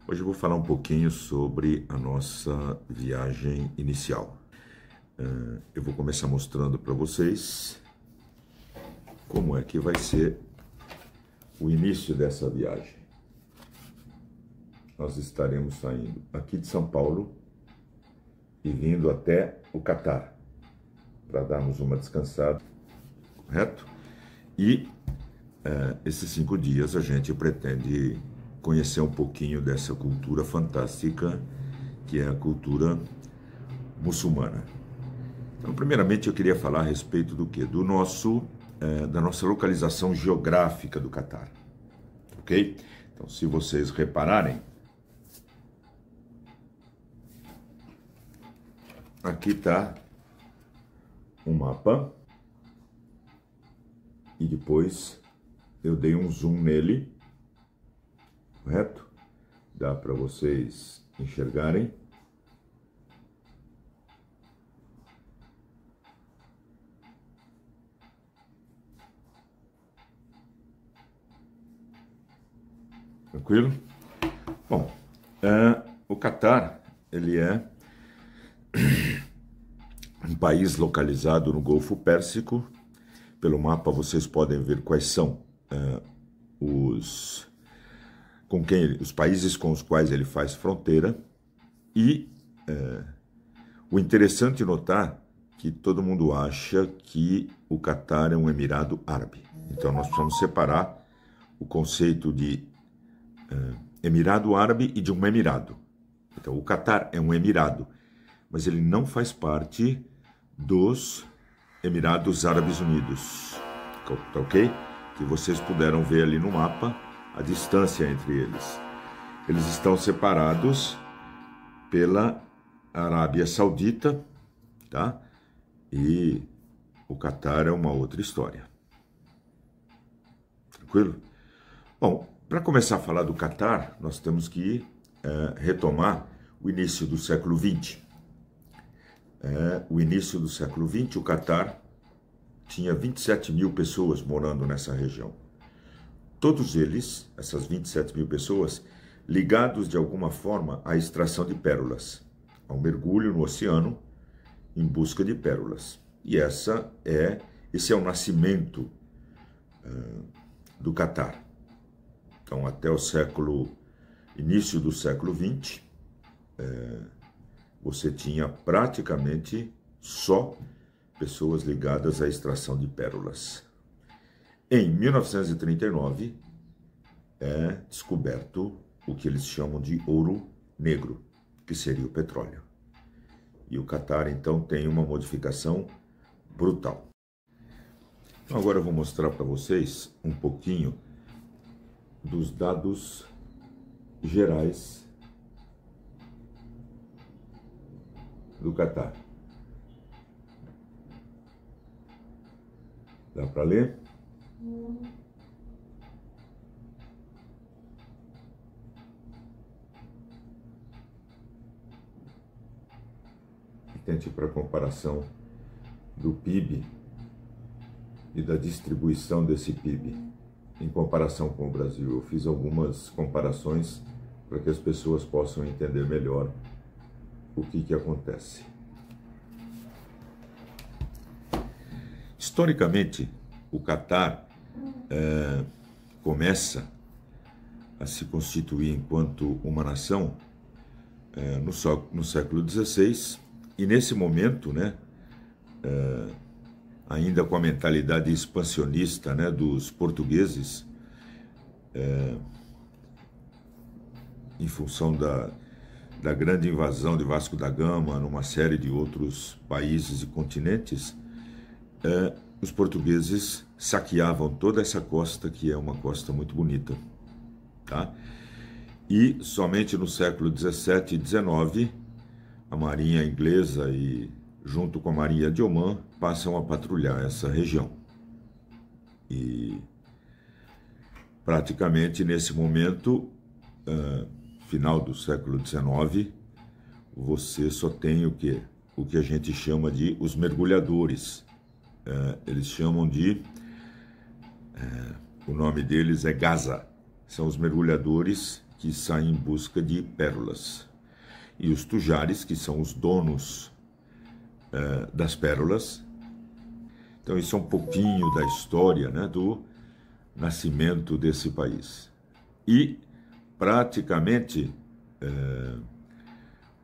Hoje eu vou falar um pouquinho sobre a nossa viagem inicial. Eu vou começar mostrando para vocês como é que vai ser o início dessa viagem. Nós estaremos saindo aqui de São Paulo e vindo até o Catar, para darmos uma descansada, correto? E esses 5 dias a gente pretende conhecer um pouquinho dessa cultura fantástica que é a cultura muçulmana. Então, primeiramente, eu queria falar a respeito do quê? Da nossa localização geográfica do Catar, ok? Então, se vocês repararem, aqui está um mapa e depois eu dei um zoom nele, correto? Dá para vocês enxergarem. Tranquilo? Bom, o Catar, ele é um país localizado no Golfo Pérsico. Pelo mapa vocês podem ver quais são os países com os quais ele faz fronteira. E o interessante notar que todo mundo acha que o Catar é um Emirado Árabe. Então nós precisamos separar o conceito de Emirado Árabe e de um Emirado. Então o Catar é um Emirado, mas ele não faz parte dos Emirados Árabes Unidos, tá ok? Que vocês puderam ver ali no mapa a distância entre eles. Eles estão separados pela Arábia Saudita, tá? E o Catar é uma outra história. Tranquilo? Bom, para começar a falar do Catar, nós temos que retomar o início do século XX. O início do século XX, o Catar tinha 27 mil pessoas morando nessa região. Todos eles, essas 27 mil pessoas, ligados de alguma forma à extração de pérolas, ao mergulho no oceano em busca de pérolas. E esse é o nascimento do Catar. Então, até início do século XX, você tinha praticamente só pessoas ligadas à extração de pérolas. Em 1939, é descoberto o que eles chamam de ouro negro, que seria o petróleo. E o Catar, então, tem uma modificação brutal. Então, agora eu vou mostrar para vocês um pouquinho dos dados gerais do Catar. Dá para ler? Tente para comparação do PIB e da distribuição desse PIB em comparação com o Brasil. Eu fiz algumas comparações para que as pessoas possam entender melhor o que acontece. Historicamente, o Catar começa a se constituir enquanto uma nação no século XVI, e nesse momento, ainda com a mentalidade expansionista dos portugueses, em função da grande invasão de Vasco da Gama numa série de outros países e continentes, os portugueses saqueavam toda essa costa, que é uma costa muito bonita, tá? E somente no século XVII e XIX, a marinha inglesa e junto com a marinha de Omã passam a patrulhar essa região. E praticamente nesse momento, final do século XIX, você só tem o que a gente chama de os mergulhadores. Eles chamam de, o nome deles é Gaza. São os mergulhadores que saem em busca de pérolas. E os tujares, que são os donos das pérolas. Então, isso é um pouquinho da história, né, do nascimento desse país. E, praticamente,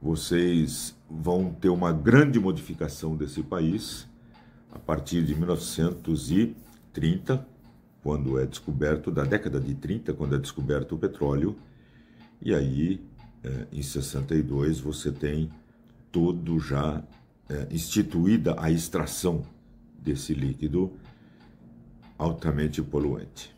vocês vão ter uma grande modificação desse país a partir de 1930, quando é descoberto, da década de 30, quando é descoberto o petróleo, e aí, em 62, você tem todo já instituída a extração desse líquido altamente poluente.